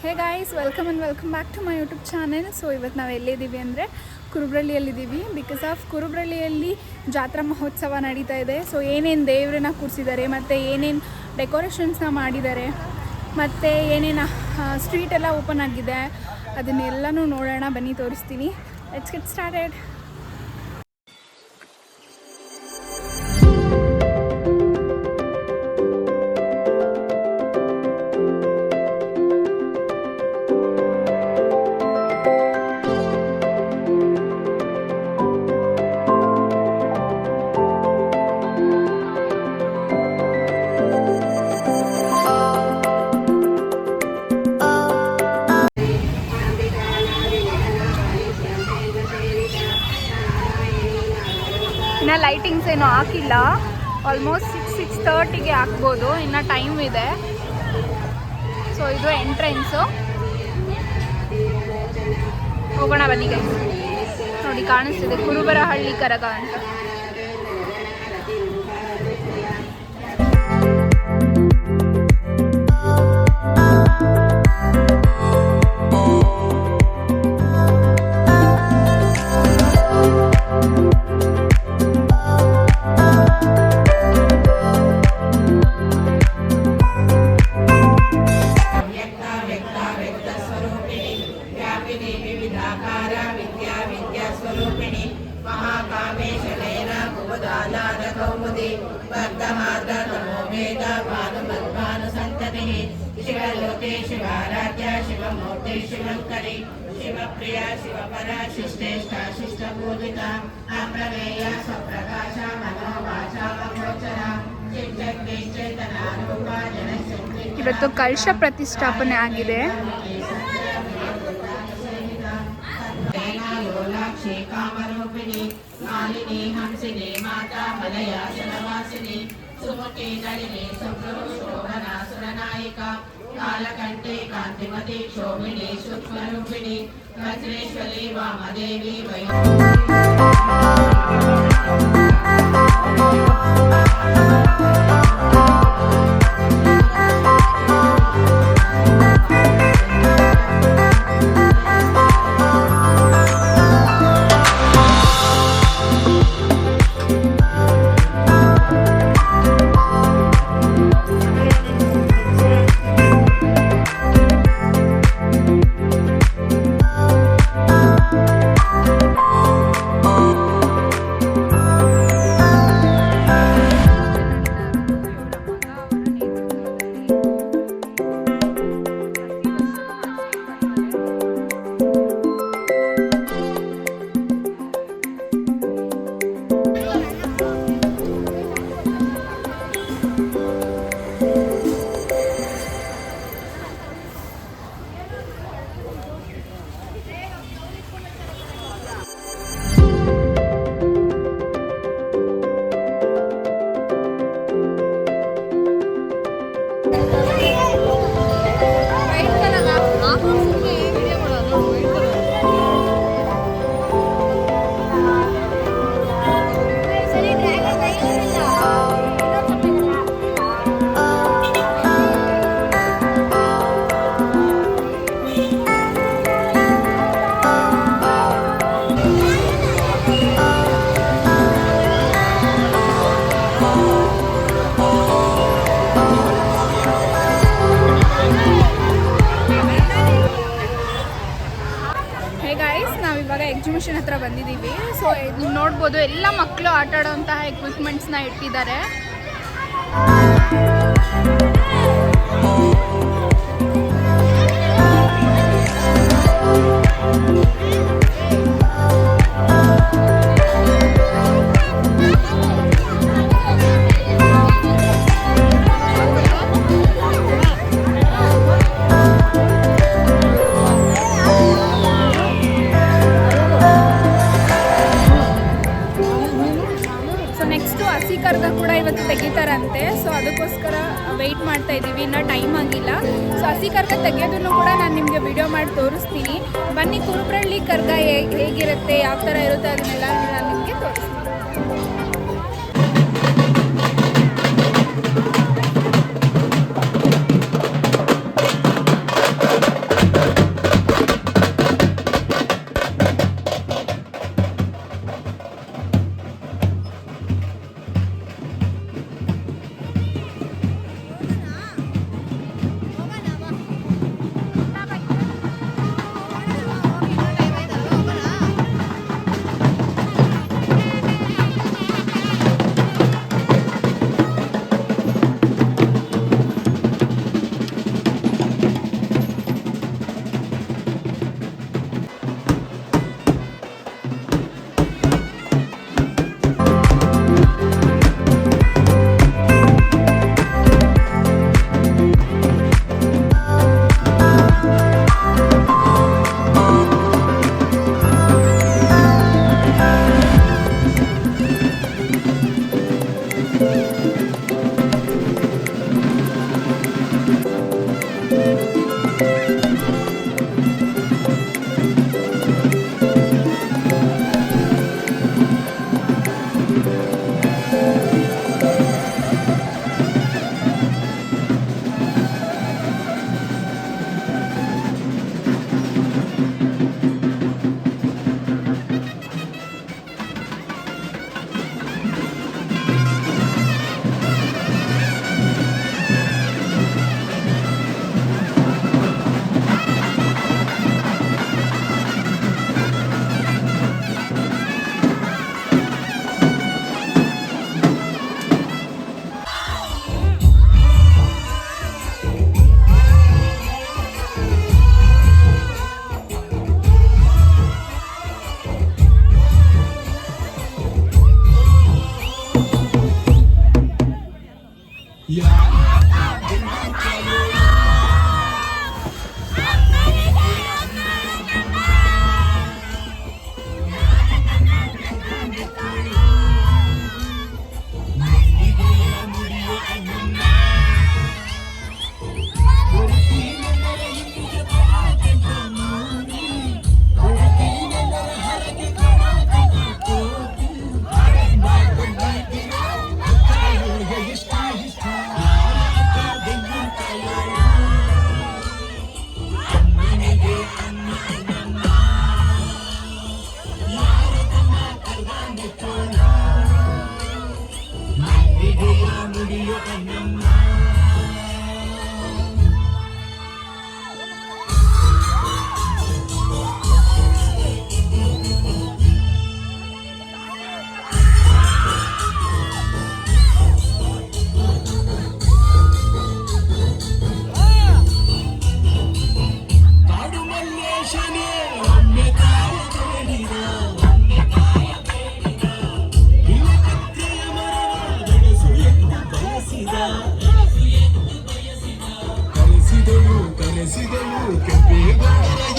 Hey guys, welcome back to my YouTube channel. So ಇವತ್ತು ನಾವು ಎಲ್ಲಿದ್ದೀವಿ ಅಂದರೆ ಕುರುಬ್ರಳ್ಳಿಯಲ್ಲಿದ್ದೀವಿ. ಬಿಕಾಸ್ ಆಫ್ ಕುರುಬ್ರಳ್ಳಿಯಲ್ಲಿ ಜಾತ್ರಾ ಮಹೋತ್ಸವ ನಡೀತಾ ಇದೆ. ಸೊ ಏನೇನು ದೇವ್ರನ್ನ ಕೂರಿಸಿದ್ದಾರೆ ಮತ್ತು ಏನೇನು ಡೆಕೋರೇಷನ್ಸ್ನ ಮಾಡಿದ್ದಾರೆ ಮತ್ತು ಏನೇನು ಸ್ಟ್ರೀಟ್ ಎಲ್ಲ ಓಪನ್ ಆಗಿದೆ ಅದನ್ನೆಲ್ಲನೂ ನೋಡೋಣ. ಬನ್ನಿ ತೋರಿಸ್ತೀನಿ. Let's get started. ಇನ್ನು ಲೈಟಿಂಗ್ಸ್ ಏನೂ ಹಾಕಿಲ್ಲ. ಆಲ್ಮೋಸ್ಟ್ 6:30ಗೆ ಹಾಕ್ಬೋದು, ಇನ್ನು ಟೈಮ್ ಇದೆ. ಸೊ ಇದು ಎಂಟ್ರೆನ್ಸು. ಹೋಗೋಣ ಬನ್ನಿ ಗೈಸ್. ನೋಡಿ ಕಾಣಿಸ್ತಿದೆ ಕುರುಬರಹಳ್ಳಿ ಕರಗ ಅಂತ. शिवलोके शिवाराध्या शिवमूर्ति शिवंकरी शिवप्रिया शिवपरा शिष्टेष्टा शिष्टपूजिता अप्रमेया स्वप्रकाशा मनोवाचा वचोचरा चित्तग्नि चेतनारूपा जनशक्ति. ಇವತ್ತು ಕಲಶ ಪ್ರತಿಷ್ಠಾಪನೆ ಆಗಿದೆ. कामरूपिणी मालिनी हंसिनी माता मलयासनवासिनी सुमुखी नलिनी सुब्रशोभना सुरनायिका कालकंठे कांतिमती शोभिनी सूक्ष्मरूपिणी वज्रेश्वरी वामदेवी ಎಕ್ಸಿಬಿಷನ್ ಹತ್ರ ಬಂದಿದ್ದೀವಿ. ಸೊ ನೀವು ನೋಡ್ಬೋದು ಎಲ್ಲ ಮಕ್ಕಳು ಆಟ ಆಡೋಂತಹ ಎಕ್ವಿಪ್ಮೆಂಟ್ಸ್ನ ಇಟ್ಟಿದ್ದಾರೆ. ಕರ್ಗ ಕೂಡ ಇವತ್ತು ತೆಗಿತಾರಂತೆ. ಸೊ ಅದಕ್ಕೋಸ್ಕರ ವೆಯ್ಟ್ ಮಾಡ್ತಾ ಇದ್ದೀವಿ, ಇನ್ನೂ ಟೈಮ್ ಆಗಿಲ್ಲ. ಸೊ ಹಸಿ ಕರ್ಗ ತೆಗೆಯೋದನ್ನು ಕೂಡ ನಾನು ನಿಮಗೆ ವಿಡಿಯೋ ಮಾಡಿ ತೋರಿಸ್ತೀನಿ. ಬನ್ನಿ ಕುರುಬ್ರಳ್ಳಿ ಕರ್ಗ ಹೇಗಿರುತ್ತೆ, ಯಾವ ಥರ ಇರುತ್ತೆ ಅದನ್ನೆಲ್ಲ ನಾನು ನಿಮಗೆ ತೋರಿಸ್ತೀನಿ.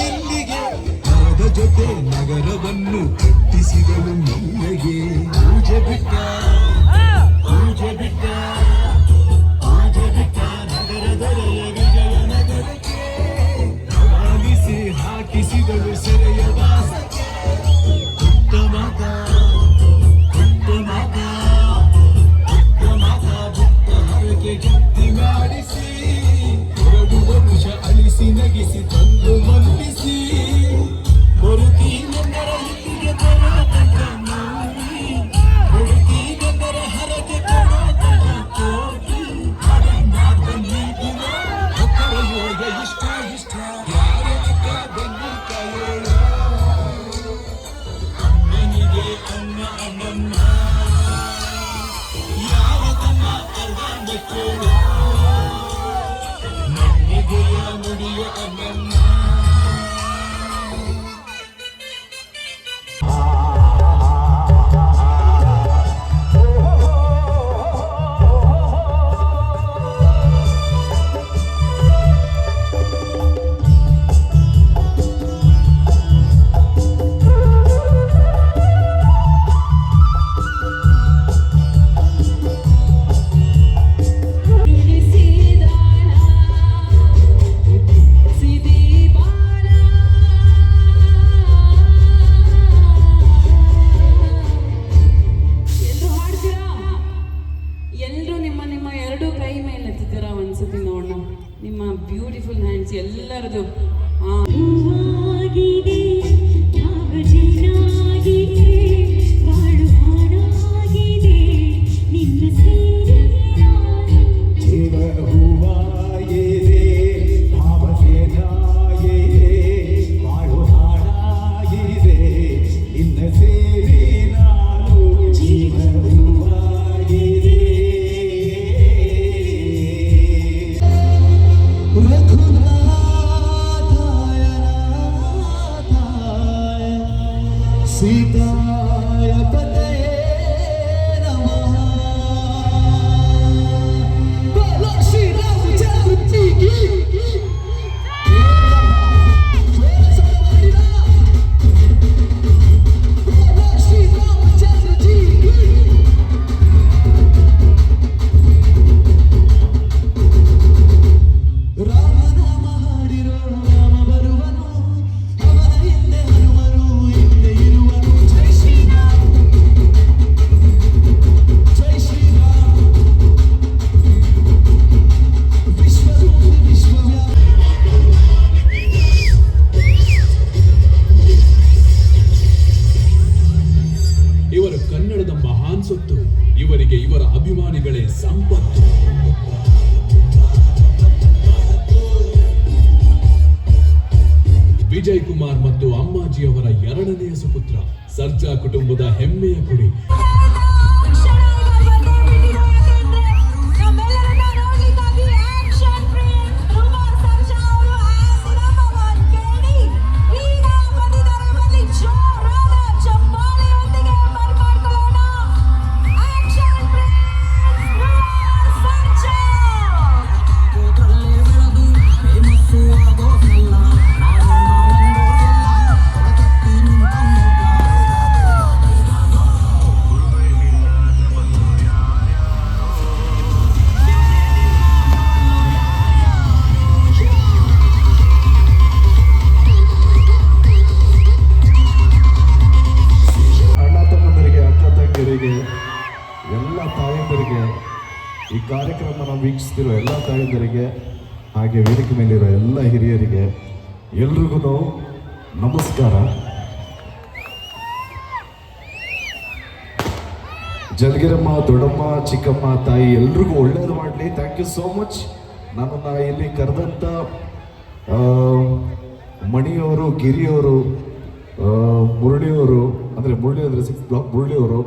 ಎಲ್ಲಿಗೆ ಮರದ ಜೊತೆ ನಗರವನ್ನು ಕಟ್ಟಿಸಿದಳು ಮೆಲ್ಲಗೆ ಪೂಜೆ ಬಿಟ್ಟ ನಗರಕ್ಕೆ ಆಲಿಸಿ ಹಾಕಿಸಿದಳು ಸೆರೆಯ ವಾಸಕ್ಕೆ ಪುಟ್ಟ ಮಾತ ಹರಕೆ ಗಟ್ಟಿ ಮಾಡಿಸಿ 2 ವರ್ಷ ಅಳಿಸಿ ನಗಿಸಿ ತಂದು ಮಲ್ಲಿಸಿ ಬರುತ್ತೀ ನಂದರ ಹಿಂದಿಗೆ ಬರೋ ತನಕ ನೋಡಿ ಬರುತ್ತೀ ನಂದರ ಹರಕೆ ಕೊಡೋ ತನಕ ಕೋಟಿ ಮಾತಲ್ಲಿ ದಿನ ಒಕ್ಕರ ಯೋಗ ಇಷ್ಟ ಯಾರ ಅಕ್ಕ ಬೆನ್ನಿಕ ಹೇಳೋ ಅಮ್ಮನಿಗೆ ಅಮ್ಮಮ್ಮ ಯಾವ ತಮ್ಮ ಅರ್ಧ ಕೇಳೋ ನನ್ನಿಗೆಯ ನುಡಿಯ ಅಮ್ಮಮ್ಮ ಎಲ್ಲರೂ ನಿಮ್ಮ 2 ಕೈ ಮೇಲೆ ಎತ್ತಿದ್ದೀರಾ ಒಂದ್ಸತಿ ನೋಡೋಣ ನಿಮ್ಮ ಬ್ಯೂಟಿಫುಲ್ ಹ್ಯಾಂಡ್ಸ್ ಎಲ್ಲರದು सीताय पते नमः बोलो श्री रामचंद्र जी की बोलो श्री रामचंद्र जी की राम नाम हाडिरो राम बरुवनु ಅವನ ಹಿಂದೆ ಹನುಮರು ಹಿಂದೆ ಇರುವನು ಜೈ ಶ್ರೀರಾಮ್ ವಿಶ್ವರೂಪಿ ವಿಶ್ವವ್ಯಾಪಿ ಇವರು ಕನ್ನಡದ ಮಹಾನ್ ಸೊತ್ತು ಇವರಿಗೆ ಇವರ ಅಭಿಮಾನಿಗಳೇ ಸಂಪತ್ತು ವಿಜಯ್ ಕುಮಾರ್ ಮತ್ತು ಅಮ್ಮಾಜಿಯವರ 2ನೇ ಸುಪುತ್ರ ಸರ್ಜಾ ಕುಟುಂಬದ ಹೆಮ್ಮೆಯ ಕುಡಿ ಎಲ್ಲ ತಾಯಂದಿರಿಗೆ ಈ ಕಾರ್ಯಕ್ರಮನ ವೀಕ್ಷಿಸ್ತಿರೋ ಎಲ್ಲ ತಾಯಂದಿರಿಗೆ ಹಾಗೆ ವೇದಿಕೆ ಮೇಲಿರೋ ಎಲ್ಲ ಹಿರಿಯರಿಗೆ ಎಲ್ರಿಗೂ ನಮಸ್ಕಾರ. ಜಲಗಿರಮ್ಮ, ದೊಡ್ಡಮ್ಮ, ಚಿಕ್ಕಮ್ಮ, ತಾಯಿ ಎಲ್ರಿಗೂ ಒಳ್ಳೇದು ಮಾಡಲಿ. Thank you so much. ನನ್ನನ್ನು ಇಲ್ಲಿ ಕರೆದಂಥ ಮಣಿಯವರು, ಗಿರಿಯವರು, ಮುರಳಿಯವರು, ಅಂದರೆ ಮುರಳಿ ಅಂದರೆ 6th ಬ್ಲಾಕ್ ಮುರಳಿಯವರು,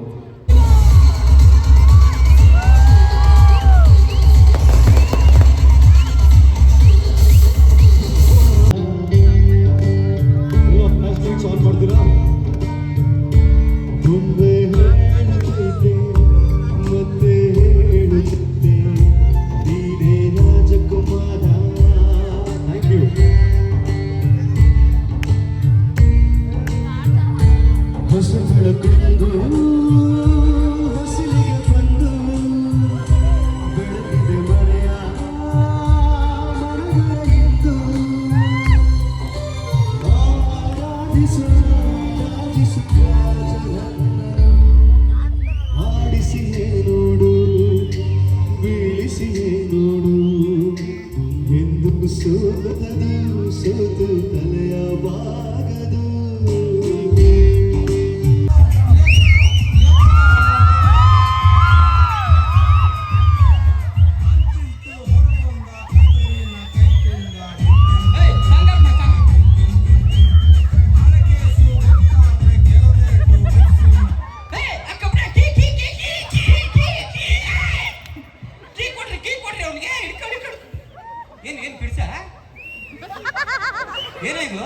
ಏನಾಯ್ತು?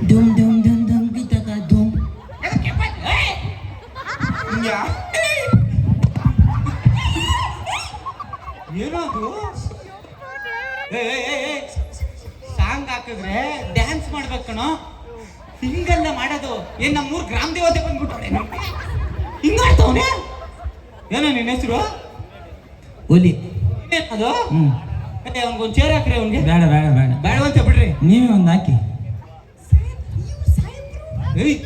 ಡುಮ್ ಡುಮ್ ಡುಮ್ ಡುಮ್ ಗಿಟಕ ಡುಮ್. ಏನದು? ಸಾಂಗ್ ಹಾಕಿದ್ರೆ ಡ್ಯಾನ್ಸ್ ಮಾಡ್ಬೇಕು ಕಣೋ. ಹಿಂಗಲ್ಲ ಮಾಡೋದು. ಏನ್ ನಮ್ಮೂರ್ ಗ್ರಾಮ ದೇವತೆ ಬಂದ್ಬಿಟ್ಟವಳೆ ಹಿಂಗಾಡ್ತವನೆ. ಏನೋ ನಿನ್ನ ಹೆಸರು? ಒಲಿ. ಅದು ಅವ್ನಿಗೊಂದು ಚೇರ್ ಹಾಕ್ರಿ ಅವ್ನಿಗೆ. ಬೇಡ ಬೇಡ ಬೇಡ ಬೇಡವಂತ ಬಿಡ್ರಿ. ನೀವೇ ಒಂದು ಹಾಕಿ. ಏಯ್